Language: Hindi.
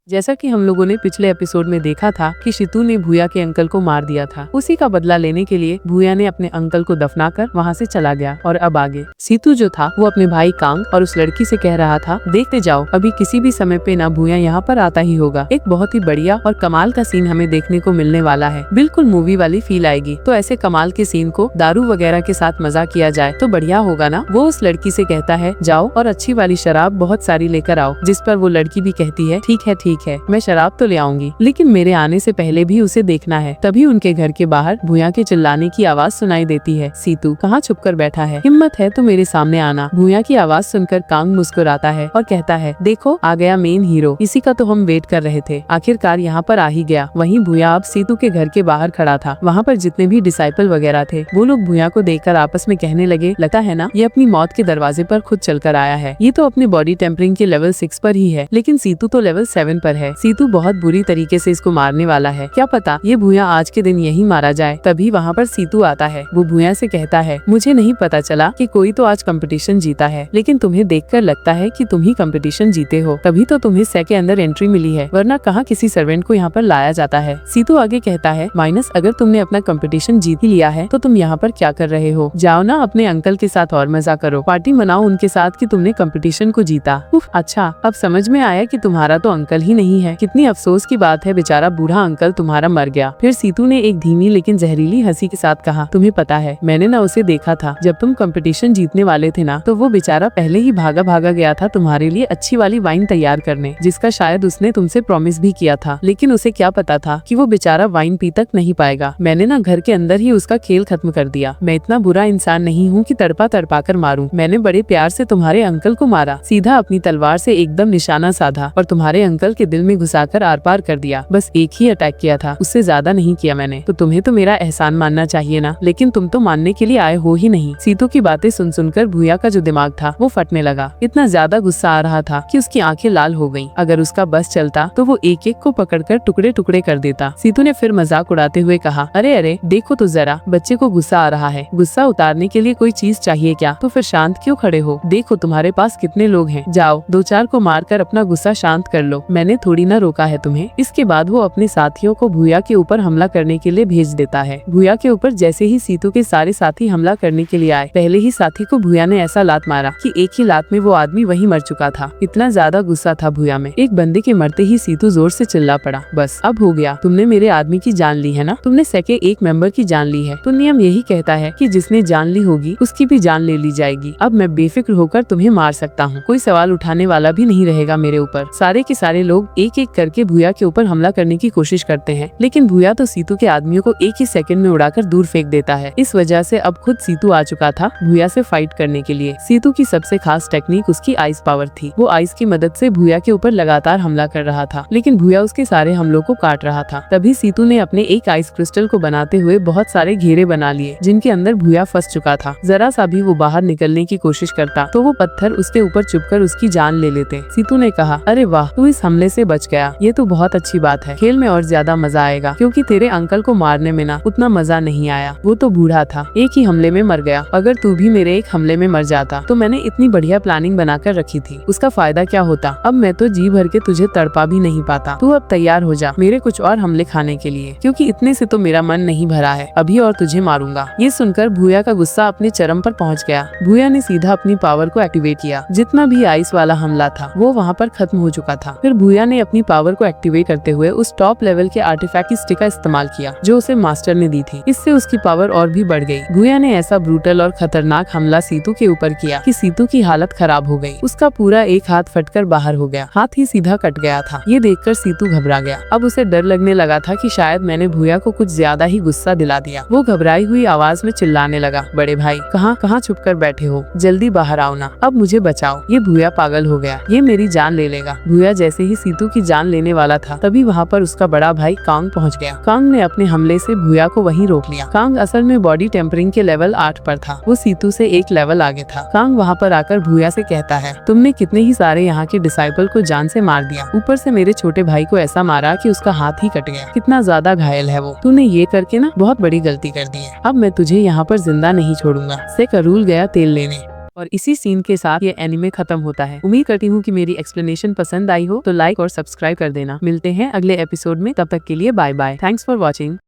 जैसा कि हम लोगों ने पिछले एपिसोड में देखा था कि शितू ने भूया के अंकल को मार दिया था। उसी का बदला लेने के लिए भूया ने अपने अंकल को दफनाकर वहाँ से चला गया। और अब आगे सीतू जो था वो अपने भाई कांग और उस लड़की से कह रहा था, देखते जाओ अभी किसी भी समय पे ना भूया यहाँ पर आता ही होगा। एक बहुत ही बढ़िया और कमाल का सीन हमें देखने को मिलने वाला है। बिल्कुल मूवी वाली फील आएगी। तो ऐसे कमाल के सीन को दारू वगैरह के साथ मजा किया जाए तो बढ़िया होगा ना। वो उस लड़की से कहता है, जाओ और अच्छी वाली शराब बहुत सारी लेकर आओ। जिस पर वो लड़की भी कहती है, ठीक है मैं शराब तो ले आऊंगी, लेकिन मेरे आने से पहले भी उसे देखना है। तभी उनके घर के बाहर भूया के चिल्लाने की आवाज सुनाई देती है। सीतू कहाँ छुप कर बैठा है, हिम्मत है तो मेरे सामने आना। भूया की आवाज सुनकर कांग मुस्कुराता है और कहता है, देखो आ गया मेन हीरो, इसी का तो हम वेट कर रहे थे। आखिरकार यहाँ पर आ ही गया। वहीं भूया अब सीतू के घर के बाहर खड़ा था। वहाँ पर जितने भी डिसाइपल वगैरह थे वो लोग भूया को देखकर आपस में कहने लगे, लगता है ना ये अपनी मौत के दरवाजे पर खुद चलकर आया है। ये तो अपने बॉडी टेम्परिंग के लेवल 6 पर ही है, लेकिन सीतू तो लेवल 7 पर है। सीतू बहुत बुरी तरीके से इसको मारने वाला है। क्या पता ये भूया आज के दिन यही मारा जाए। तभी वहाँ पर सीतू आता है। वो भूया से कहता है, मुझे नहीं पता चला कि कोई तो आज कंपटीशन जीता है, लेकिन तुम्हें देखकर लगता है कि तुम ही कंपटीशन जीते हो। तभी तो तुम्हें सै के अंदर एंट्री मिली है, वरना कहाँ किसी सर्वेंट को यहाँ पर लाया जाता है। सीतू आगे कहता है, माइनस अगर तुमने अपना कंपटीशन जीत ही लिया है तो तुम यहाँ पर क्या कर रहे हो। जाओ ना अपने अंकल के साथ और मजा करो, पार्टी मनाओ उनके साथ कि तुमने कंपटीशन को जीता। अच्छा अब समझ में आया कि तुम्हारा तो अंकल ही नहीं है। कितनी अफसोस की बात है, बेचारा बूढ़ा अंकल तुम्हारा मर गया। फिर सीतू ने एक धीमी लेकिन जहरीली हंसी के साथ कहा, तुम्हें पता है मैंने ना उसे देखा था जब तुम कंपटीशन जीतने वाले थे ना, तो वो बेचारा पहले ही भागा भागा गया था तुम्हारे लिए अच्छी वाली वाइन तैयार करने, जिसका शायद उसने तुमसे प्रॉमिस भी किया था। लेकिन उसे क्या पता था कि वो बेचारा वाइन पी तक नहीं पाएगा। मैंने ना घर के अंदर ही उसका खेल खत्म कर दिया। मैं इतना बुरा इंसान नहीं हूँ कि तड़पा तड़पा कर मारूं। मैंने बड़े प्यार से तुम्हारे अंकल को मारा, सीधा अपनी तलवार से एकदम निशाना साधा और तुम्हारे अंकल के दिल में घुसाकर आर पार कर दिया। बस एक ही अटैक किया था, उससे ज्यादा नहीं किया मैंने। तो तुम्हें तो मेरा एहसान मानना चाहिए ना, लेकिन तुम तो मानने के लिए आए हो ही नहीं। सीतू की बातें सुन सुनकर भूया का जो दिमाग था वो फटने लगा। इतना ज्यादा गुस्सा आ रहा था कि उसकी आंखें लाल हो गईं। अगर उसका बस चलता तो वो एक एक को पकड़कर टुकड़े टुकड़े कर देता। सीतू ने फिर मजाक उड़ाते हुए कहा, अरे देखो तो जरा, बच्चे को गुस्सा आ रहा है। गुस्सा उतारने के लिए कोई चीज चाहिए क्या? तो फिर शांत क्यों खड़े हो? देखो तुम्हारे पास कितने लोग हैं, जाओ 2-4 को मारकर अपना गुस्सा शांत कर लो। मैंने थोड़ी ना रोका है तुम्हें। इसके बाद वो अपने साथियों को भूया के ऊपर हमला करने के लिए भेज देता है। भूया के ऊपर जैसे ही सीतू के सारे साथी हमला करने के लिए आए, पहले ही साथी को भूया ने ऐसा लात मारा कि एक ही लात में वो आदमी वहीं मर चुका था। इतना ज्यादा गुस्सा था भूया में। एक बंदे के मरते ही सीतू जोर से चिल्ला पड़ा, बस अब हो गया, तुमने मेरे आदमी की जान ली है ना, तुमने सेके एक मेंबर की जान ली है। तो नियम यही कहता है कि जिसने जान ली होगी उसकी भी जान ले ली जाएगी। अब मैं बेफिक्र होकर तुम्हें मार सकता हूँ, कोई सवाल उठाने वाला भी नहीं रहेगा मेरे ऊपर। सारे के सारे लोग एक एक करके भूया के ऊपर हमला करने की कोशिश करते हैं, लेकिन भूया तो सीतू के आदमियों को एक ही सेकंड में उड़ाकर दूर फेंक देता है। इस वजह से अब खुद सीतू आ चुका था भूया से फाइट करने के लिए। सीतू की सबसे खास टेक्निक उसकी आइस पावर थी। वो आइस की मदद से भूया के ऊपर लगातार हमला कर रहा था, लेकिन भूया उसके सारे हमलों को काट रहा था। तभी सीतू ने अपने एक आइस क्रिस्टल को बनाते हुए बहुत सारे घेरे बना लिए, जिनके अंदर भूया फंस चुका था। जरा सा भी वो बाहर निकलने की कोशिश करता तो वो पत्थर उसके ऊपर चुपकर उसकी जान ले लेते। सीतू ने कहा, अरे वाह, तू इस हमले से बच गया, ये तो बहुत अच्छी बात है। खेल में और ज्यादा मजा आएगा, क्योंकि तेरे अंकल को मारने में ना उतना मजा नहीं आया। वो तो बूढ़ा था, एक ही हमले में मर गया। अगर तू भी मेरे एक हमले में मर जाता तो मैंने इतनी बढ़िया प्लानिंग बनाकर रखी थी, उसका फायदा क्या होता? अब मैं तो जी भर के तुझे तड़पा भी नहीं पाता। तू अब तैयार हो जा मेरे कुछ और हमले खाने के लिए, क्योंकि इतने से तो मेरा मन नहीं भरा है, अभी और तुझे मारूंगा। ये सुनकर भूया का गुस्सा अपने चरम पर पहुंच गया। भूया ने सीधा अपनी पावर को एक्टिवेट किया। जितना भी आइस वाला हमला था वो वहाँ पर खत्म हो चुका था। फिर भूया ने अपनी पावर को एक्टिवेट करते हुए उस टॉप लेवल के आर्टिफैक्ट की स्टिक का इस्तेमाल किया जो उसे मास्टर ने दी थी। इससे उसकी पावर और भी बढ़ गई। भूया ने ऐसा ब्रूटल और खतरनाक हमला सीतू के ऊपर किया कि सीतू की हालत खराब हो गई। उसका पूरा एक हाथ फटकर बाहर हो गया, हाथ ही सीधा कट गया था। ये देखकर सीतू घबरा गया। अब उसे डर लगने लगा था कि शायद मैंने भूया को कुछ ज्यादा ही गुस्सा दिला दिया। वो घबराई हुई आवाज में चिल्लाने लगा, बड़े भाई कहाँ छुप कर बैठे हो, जल्दी बाहर आओ ना, अब मुझे बचाओ, ये भूया पागल हो गया, ये मेरी जान ले लेगा। भूया जैसे ही सीतू की जान लेने वाला था तभी वहाँ पर उसका बड़ा भाई कांग पहुँच गया। कांग ने अपने हमले से भूया को वहीं रोक लिया। कांग असल में बॉडी टेम्परिंग के लेवल 8 पर था। वो सीतू से एक लेवल आगे था। कांग वहाँ पर आकर भूया से कहता है, तुमने कितने ही सारे यहाँ के डिसाइपल को जान से मार दिया, ऊपर से मेरे छोटे भाई को ऐसा मारा कि उसका हाथ ही कट गया। कितना ज्यादा घायल है वो। तूने ये करके ना बहुत बड़ी गलती कर दी है। अब मैं तुझे यहाँ पर जिंदा नहीं छोड़ूंगा। से करूल गया तेल लेने। और इसी सीन के साथ ये एनिमे खत्म होता है। उम्मीद करती हूँ कि मेरी एक्सप्लेनेशन पसंद आई हो तो लाइक और सब्सक्राइब कर देना। मिलते हैं अगले एपिसोड में, तब तक के लिए bye bye. Thanks for watching.